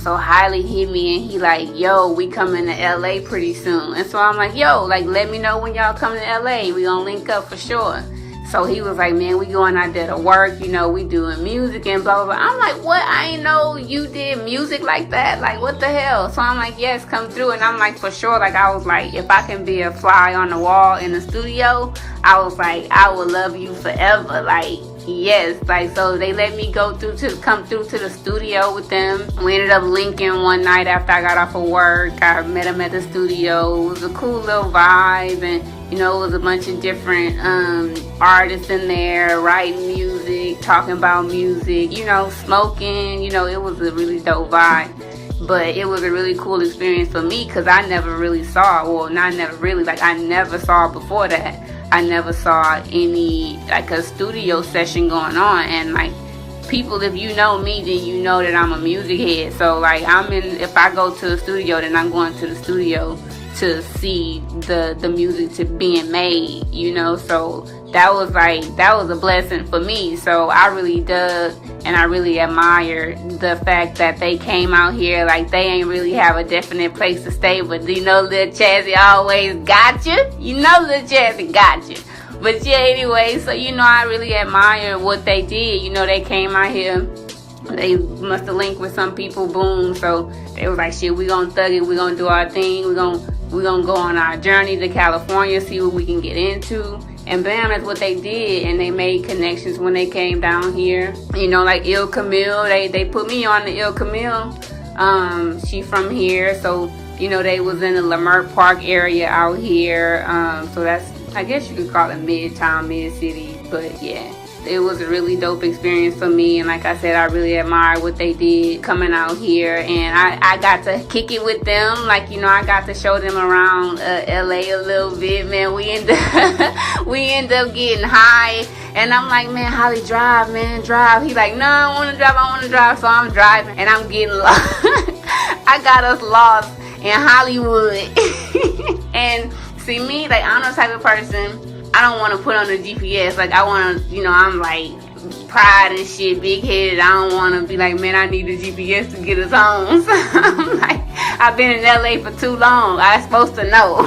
So Hailey hit me and he like, yo, we coming to LA pretty soon. And so I'm like, yo, like, let me know when y'all coming to LA. We gonna link up for sure. So he was like, man, we going out there to work, you know, we doing music and blah, blah, blah. I'm like, what? I ain't know you did music like that. Like, what the hell? So I'm like, yes, come through. And I'm like, for sure. Like, I was like, if I can be a fly on the wall in the studio, I was like, I will love you forever. Like, yes. Like, so they let me come through to the studio with them. We ended up linking one night after I got off of work. I met him at the studio. It was a cool little vibe. And you know, it was a bunch of different artists in there writing music, talking about music, you know, smoking. You know, it was a really dope vibe. But it was a really cool experience for me because I never really saw, well, not never really, like I never saw before that. I never saw any, like a studio session going on. And like, people, if you know me, then you know that I'm a music head. So like, if I go to the studio, then I'm going to the studio to see the music to being made, you know. So that was a blessing for me. So I really dug and I really admire the fact that they came out here. Like, they ain't really have a definite place to stay, but you know, Lil Chazzy always got you. You know, Lil Chazzy got you. But yeah, anyway, so you know, I really admire what they did. You know, they came out here. They must have linked with some people, boom. So they was like, shit, we gonna thug it, we gonna do our thing, we gonna go on our journey to California, see what we can get into. And bam, that's what they did. And they made connections when they came down here. You know, like Il Camille, they put me on the Il Camille. She from here, so you know, they was in the Leimert Park area out here. So that's, I guess you could call it mid-town, mid-city, but yeah. It was a really dope experience for me, and like I said, I really admire what they did coming out here, and I got to kick it with them. Like, you know, I got to show them around LA a little bit, man. We end up getting high, and I'm like, man, Holly, drive, man, drive. He like, no, I want to drive, so I'm driving, and I'm getting lost. I got us lost in Hollywood. And see, me, like, I'm the type of person, I don't want to put on the GPS. Like, I want to, you know, I'm like pride and shit, big headed. I don't want to be like, man, I need the GPS to get us home. So I'm like, I've been in LA for too long. I'm supposed to know.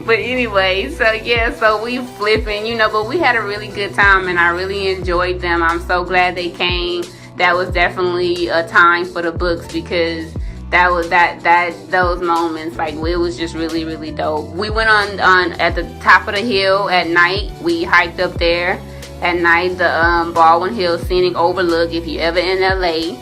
But anyway, so yeah, so we flipping, you know, but we had a really good time and I really enjoyed them. I'm so glad they came. That was definitely a time for the books because that was those moments, like, it was just really, really dope. We went on at the top of the hill at night. We hiked up there at night, the Baldwin Hills Scenic Overlook. If you ever in LA,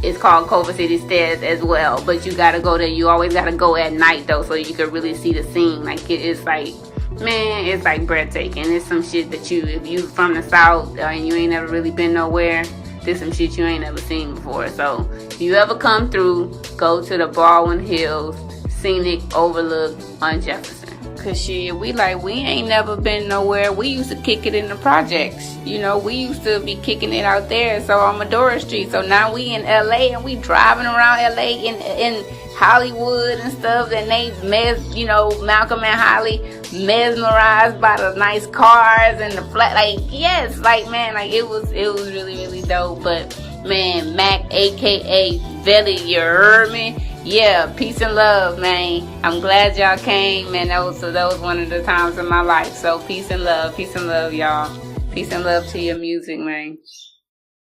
it's called Culver City Stairs as well, but you gotta go there. You always gotta go at night though, so you can really see the scene. Like, it is like, man, it's like breathtaking. It's some shit that if you from the South and you ain't never really been nowhere, there's some shit you ain't never seen before. So if you ever come through, go to the Baldwin Hills Scenic Overlook on Jefferson. Cause shit, we ain't never been nowhere. We used to kick it in the projects. You know, we used to be kicking it out there. So on Medora Street. So now we in LA and we driving around LA in Hollywood and stuff. And they Malcolm and Holly mesmerized by the nice cars and the flat. Like, yes, like, man, like it was really, really dope. But man, Mac, aka Velly, you heard me? Yeah, peace and love, man. I'm glad y'all came, man. That was one of the times in my life. So peace and love, y'all. Peace and love to your music, man.